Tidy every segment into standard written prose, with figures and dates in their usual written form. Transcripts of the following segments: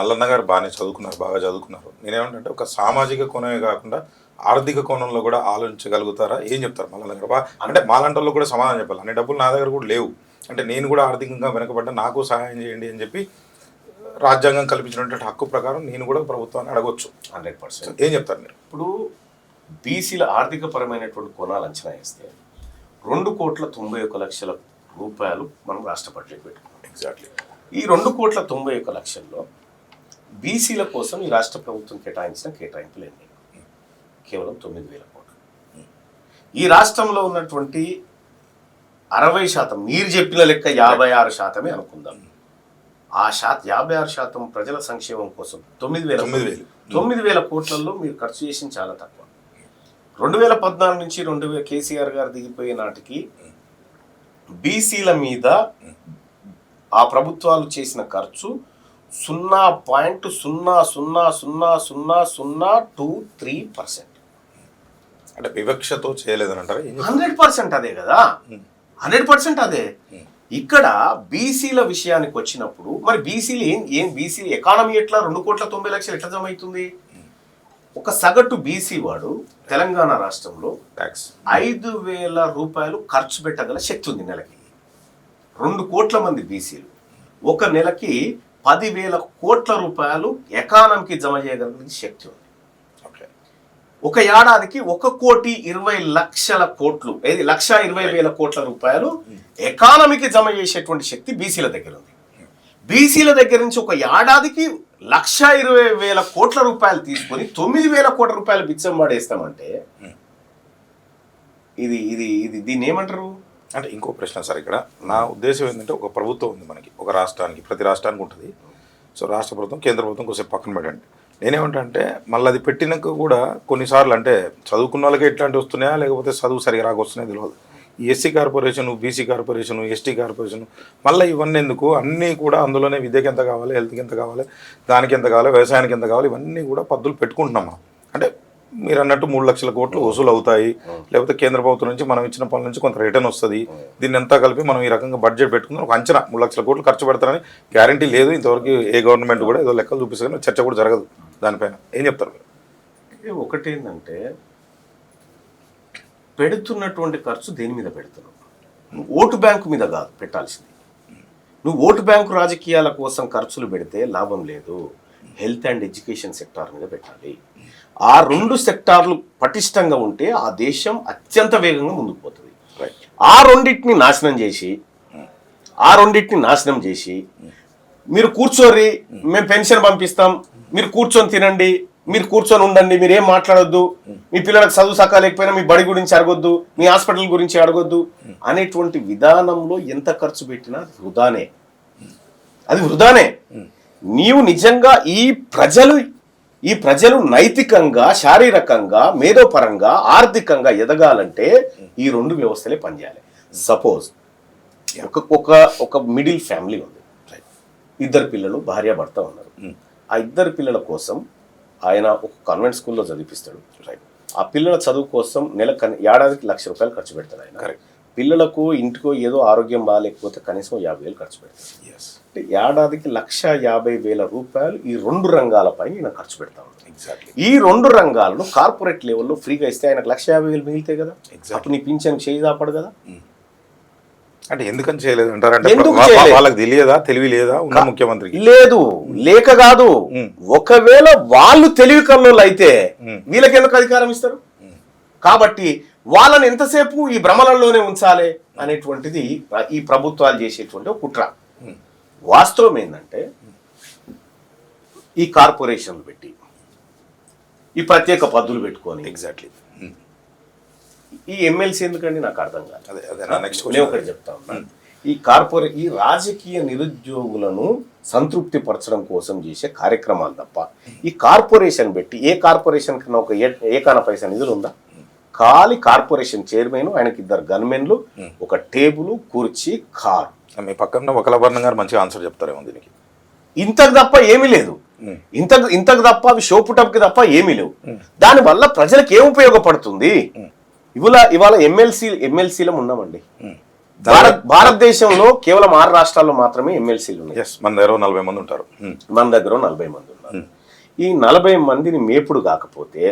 మల్లన్న గారు బాగా చదువుకున్నారు. నేనేమంటే ఒక సామాజిక కోణమే కాకుండా ఆర్థిక కోణంలో కూడా ఆలోచించగలుగుతారా? ఏం చెప్తారు మల్లన్న గారు? అంటే మాలాంటి వాళ్ళు కూడా సమాధానం చెప్పాలి. అన్ని డబ్బులు నా దగ్గర కూడా లేవు, అంటే నేను కూడా ఆర్థికంగా వెనకబడ్డా, నాకు సహాయం చేయండి అని చెప్పి రాజ్యాంగం కల్పించినటువంటి హక్కు ప్రకారం నేను కూడా ప్రభుత్వాన్ని అడగొచ్చు. 100%. ఏం చెప్తారు మీరు? ఇప్పుడు బీసీల ఆర్థికపరమైనటువంటి కోణాలు అంచనా వేస్తే 2,91,00,000 రూపాయలు మనం రాష్ట్ర బడ్జెట్ పెట్టుకున్నాం. ఎగ్జాక్ట్లీ. ఈ 2,91,00,000లో బీసీల కోసం ఈ రాష్ట్ర ప్రభుత్వం కేటాయించిన కేటాయింపులు ఎన్ని? కేవలం 9,000 కోట్లు. ఈ రాష్ట్రంలో ఉన్నటువంటి 60%, మీరు చెప్పిన లెక్క 56% అనుకుందాం. ఆ 56% ప్రజల సంక్షేమం కోసం 9,000 కోట్లలో మీరు ఖర్చు చేసింది చాలా తక్కువ. 2014 నుంచి కేసీఆర్ గారు దిగిపోయే నాటికి బీసీల మీద ఆ ప్రభుత్వాలు చేసిన ఖర్చు 0.00000023%. అంటే వివక్షతో చేయలేదని అంటారా? 100% అదే కదా, 100% అదే. ఇక్కడ బీసీల విషయానికి వచ్చినప్పుడు మరి బీసీలు బీసీ ఎకానమీ ఎట్లా 2,90,00,000 ఎట్లా జమ అవుతుంది? ఒక సగటు బీసీ వాడు తెలంగాణ రాష్ట్రంలో 5,000 రూపాయలు ఖర్చు పెట్టగల శక్తి ఉంది నెలకి. 2 కోట్ల మంది బీసీలు ఒక నెలకి 10,000 కోట్ల రూపాయలు ఎకానమీకి జమ చేయగలిగిన శక్తి ఉంది. ఒక ఏడాదికి 1,20,00,000 కోట్లు, 1,20,000 కోట్ల రూపాయలు ఎకానమీకి జమ చేసేటువంటి శక్తి బీసీల దగ్గర ఉంది. బీసీల దగ్గర నుంచి ఒక ఏడాదికి 1,20,000 కోట్ల రూపాయలు తీసుకొని 9,000 కోట్ల రూపాయలు బిచ్చం పడేస్తామంటే ఇది ఇది ఇది దీన్ని ఏమంటారు? అంటే ఇంకో ప్రశ్న సార్, ఇక్కడ నా ఉద్దేశం ఏంటంటే ఒక ప్రభుత్వం ఉంది మనకి, ఒక రాష్ట్రానికి, ప్రతి రాష్ట్రానికి ఉంటుంది. సో రాష్ట్ర ప్రభుత్వం, కేంద్ర ప్రభుత్వం కొంచెం పక్కన పెట్టండి. నేనేమంటే మళ్ళీ అది పెట్టినాక కూడా కొన్నిసార్లు అంటే చదువుకున్న వాళ్ళకి ఎట్లాంటివి వస్తున్నాయా, లేకపోతే చదువు సరిగా రాకొస్తున్నాయో తెలియదు. ఈ SC corporation, BC corporation, ST corporation, మళ్ళీ ఇవన్నీ ఎందుకు? అన్నీ కూడా అందులోనే విద్యకి ఎంత కావాలి, హెల్త్కి ఎంత కావాలి, దానికి ఎంత కావాలి, వ్యవసాయానికి ఎంత కావాలి, ఇవన్నీ కూడా పద్ధతులు పెట్టుకుంటున్నాం మనం. అంటే మీరు అన్నట్టు 3,00,000 కోట్లు వసూలు అవుతాయి, లేకపోతే కేంద్ర ప్రభుత్వం నుంచి మనం ఇచ్చిన పనుల నుంచి కొంత రిటర్న్ వస్తుంది. దీన్ని అంతా కలిపి మనం ఈ రకంగా బడ్జెట్ పెట్టుకుందాం. ఒక అంచనా 3,00,000 కోట్లు ఖర్చు పెడతారని గ్యారంటీ లేదు. ఇంతవరకు ఏ గవర్నమెంట్ కూడా ఏదో లెక్కలు చూపిస్తుంది, చర్చ కూడా జరగదు దానిపైన. ఏం చెప్తారు మీరు? ఒకటేంటంటే పెడుతున్నటువంటి ఖర్చు దేని మీద పెడుతున్నావు? నువ్వు ఓటు బ్యాంకు మీద కాదు పెట్టాల్సింది. నువ్వు ఓటు బ్యాంకు రాజకీయాల కోసం ఖర్చులు పెడితే లాభం లేదు. హెల్త్ అండ్ ఎడ్యుకేషన్ సెక్టార్ మీద పెట్టాలి. ఆ 2 సెక్టార్లు పటిష్టంగా ఉంటే ఆ దేశం అత్యంత వేగంగా ముందుకు పోతుంది. ఆ రెండింటిని నాశనం చేసి మీరు కూర్చోర్రి, మేము పెన్షన్ పంపిస్తాం, మీరు కూర్చొని తినండి, మీరు కూర్చొని ఉండండి, మీరు ఏం మాట్లాడొద్దు, మీ పిల్లలకు చదువు సకాలేకపోయినా మీ బడి గురించి అడగొద్దు, మీ హాస్పిటల్ గురించి అడగొద్దు అనేటువంటి విధానంలో ఎంత ఖర్చు పెట్టినా అది వృధానే. నీవు నిజంగా ఈ ప్రజలు నైతికంగా, శారీరకంగా, మేధోపరంగా, ఆర్థికంగా ఎదగాలంటే ఈ 2 వ్యవస్థలే పనిచేయాలి. సపోజ్ ఒక మిడిల్ ఫ్యామిలీ ఉంది, 2 పిల్లలు, భార్యాభర్త ఉన్నారు. ఆ 2 పిల్లల కోసం ఆయన ఒక కాన్వెంట్ స్కూల్లో చదివిపిస్తాడు. ఆ పిల్లల చదువు కోసం ఏడాదికి 1,00,000 రూపాయలు ఖర్చు పెడతాడు ఆయన. పిల్లలకు ఇంటికో ఏదో ఆరోగ్యం బాగాలేకపోతే కనీసం 50,000 ఖర్చు పెడతాడు. అంటే ఏడాదికి 1,50,000 రూపాయలు ఈ 2 రంగాలపై నేను ఖర్చు పెడతా ఉంటాను. ఈ 2 రంగాలను కార్పొరేట్ లెవెల్లో ఫ్రీగా ఇస్తే ఆయనకు 1,50,000 మిగిలితాయి కదా. అప్పుడు నీ పింఛన్ చేయి దాపడు కదా. అంటే ఎందుకని చేయలేదు అంటారు? వాళ్ళకి తెలియదా, తెలివి లేదా ఉన్న ముఖ్యమంత్రికి? లేదు, లేక కాదు. ఒకవేళ వాళ్ళు తెలివి కల్లోళ్ళు అయితే వీళ్ళకి ఎందుకు అధికారం ఇస్తారు? కాబట్టి వాళ్ళని ఎంతసేపు ఈ భ్రమలలోనే ఉంచాలి అనేటువంటిది ఈ ప్రభుత్వాలు చేసేటువంటి కుట్ర. వాస్తవం ఏంటంటే ఈ కార్పొరేషన్లు పెట్టి, ఈ ప్రత్యేక పద్ధతులు పెట్టుకొని, ఈ ఎమ్మెల్సీ ఎందుకండి నాకు అర్థం కాదు. నేను ఒకటి చెప్తా ఉన్నాను, ఈ రాజకీయ నిరుద్యోగులను సంతృప్తి పరచడం కోసం చేసే కార్యక్రమాలు తప్ప ఈ కార్పొరేషన్ పెట్టి ఏ కార్పొరేషన్ కన్నా ఒక ఏకాన పైసా నిధులు ఉందా? ఖాళీ కార్పొరేషన్ చైర్మన్, ఆయనకి 2 గన్మెన్లు, ఒక టేబుల్, కుర్చీ, కారు. మీ పక్కన వకలభరణం గారు మంచిగా ఆన్సర్ చెప్తారేమో దీనికి. ఇంతకు తప్ప ఏమీ లేదు. ఇంతకు తప్ప అవి షోపుటప్కి తప్ప ఏమీ లేవు. దానివల్ల ప్రజలకు ఏం ఉపయోగపడుతుంది? ఇవాళ ఎమ్మెల్సీలో ఉన్నామండి. భారతదేశంలో కేవలం 6 రాష్ట్రాల్లో మాత్రమే ఎమ్మెల్సీలు ఉన్నాయి. ఎస్, మన దగ్గర 40 మంది ఉంటారు. మన దగ్గర 40 మంది ఉన్నారు. ఈ 40 మందిని మేపుడు కాకపోతే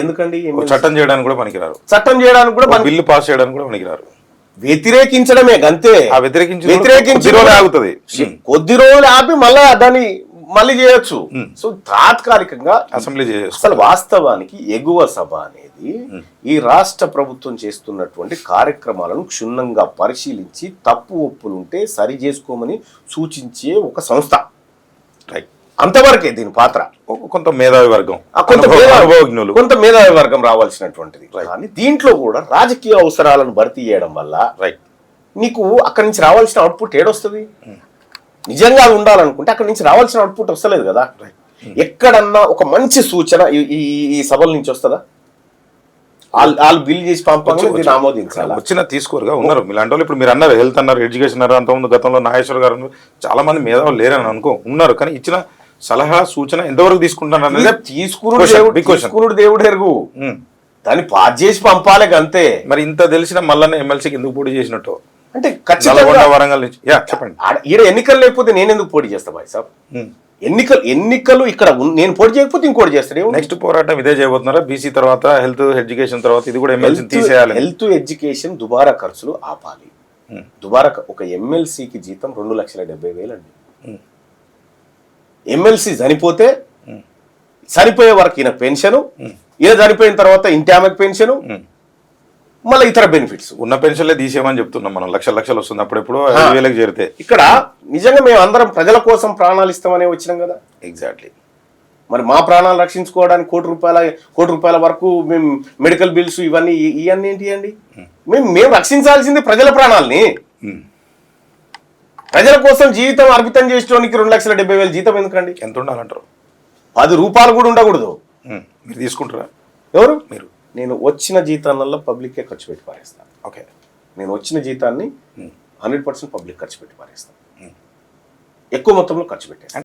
ఎందుకండి చట్టం చేయడానికి కూడా పనికిరారు. చట్టం చేయడానికి కూడా బిల్లు పాస్ చేయడానికి కూడా పనికిరారు. వ్యతిరేకించడమే గంతే. వ్యతిరేకించి ఆగుతుంది. కొద్ది రోజులు ఆపి దాన్ని మళ్ళీ చేయొచ్చు. సో తాత్కాలికంగా అసెంబ్లీ అసలు వాస్తవానికి ఎగువ సభ అనేది ఈ రాష్ట్ర ప్రభుత్వం చేస్తున్నటువంటి కార్యక్రమాలను క్షుణ్ణంగా పరిశీలించి తప్పు ఒప్పులుంటే సరి చేసుకోమని సూచించే ఒక సంస్థ. అంతవరకే దీని పాత్ర. కొంత మేధావి వర్గం, కొంత మేధావి వర్గం రావాల్సినటువంటిది. కానీ దీంట్లో కూడా రాజకీయ అవసరాలను భర్తీ చేయడం వల్ల నీకు అక్కడి నుంచి రావాల్సిన అవుట్పుట్ ఏడొస్తుంది. నిజంగా అది ఉండాలనుకుంటే అక్కడి నుంచి రావాల్సిన అవుట్పుట్ వస్తలేదు కదా. ఎక్కడన్నా ఒక మంచి సూచన ఈ సభల నుంచి వస్తుందా? వాళ్ళు బిల్ చేసి పంపాలి, ఆమోదించాలి. వచ్చిన తీసుకోరుగా ఉన్నారు ఇలాంటి వాళ్ళు. ఇప్పుడు మీరు అన్నారు హెల్త్ అన్నారు, ఎడ్యుకేషన్ అన్నారు. అంతకుముందు గతంలో నాగేశ్వర్ గారు చాలా మంది మేధావులు లేరని ఉన్నారు. కానీ ఇచ్చిన సలహా సూచన ఎంతవరకు తీసుకుంటున్నారు అనేది తీసుకున్నాడు దేవుడు ఎరుగు. దాన్ని పాస్ చేసి పంపాలి అంతే. మరి ఇంత తెలిసిన మళ్ళీ ఎమ్మెల్సీకి ఎందుకు పోటీ చేసినట్టు అంటే ఖచ్చితంగా వరంగల్ నుంచి చెప్పండి. ఈడ ఎన్నికలు లేకపోతే నేను ఎందుకు పోటీ చేస్తా బాయ్ సాబ్? ఎన్నికలు ఇక్కడ నేను పోటీ చేయకపోతే ఇంకోటి చేస్తాడు. నెక్స్ట్ పోరాటం ఇదే చేయబోతున్నారా? బీసీ తర్వాత హెల్త్ ఎడ్యుకేషన్ తర్వాత ఇది కూడా ఎమ్మెల్సీ తీసేయాలి. హెల్త్ ఎడ్యుకేషన్ దుబారా ఖర్చులు ఆపాలి. దుబారా ఒక ఎమ్మెల్సీకి జీతం 2,70,000 అండి. ఎమ్మెల్సీ చనిపోతే చనిపోయే వరకు ఈయన పెన్షన్, ఈయన చనిపోయిన తర్వాత ఇంటి ఆమెకు పెన్షన్, మళ్ళీ ఇతర బెనిఫిట్స్. ఉన్న పెన్షన్లే తీసేయమని చెప్తున్నాం మనం. లక్షలు వస్తుంది అప్పుడెప్పుడు 5,000కి చేరితే. ఇక్కడ నిజంగా మేము అందరం ప్రజల కోసం ప్రాణాలు ఇస్తామనే వచ్చినాం కదా. ఎగ్జాక్ట్లీ. మరి మా ప్రాణాలు రక్షించుకోవడానికి కోటి రూపాయల వరకు మేము మెడికల్ బిల్స్ ఇవన్నీ ఏంటి అండి? మేము రక్షించాల్సింది ప్రజల ప్రాణాలని. ప్రజల కోసం జీవితం అర్పితం చేసేటోనికి 2,70,000 జీతం ఎందుకండి? ఎంత ఉండాలంటారు? 10 రూపాయలు కూడా ఉండకూడదు. మీరు తీసుకుంటారా? ఎవరు? మీరు. నేను వచ్చిన జీతాలలో పబ్లిక్కే ఖర్చు పెట్టి పారేస్తాను. ఓకే. నేను వచ్చిన జీతాన్ని 100% పబ్లిక్ ఖర్చు పెట్టి పారేస్తాను. ఎక్కువ మొత్తంలో ఖర్చు పెట్టేస్తాను.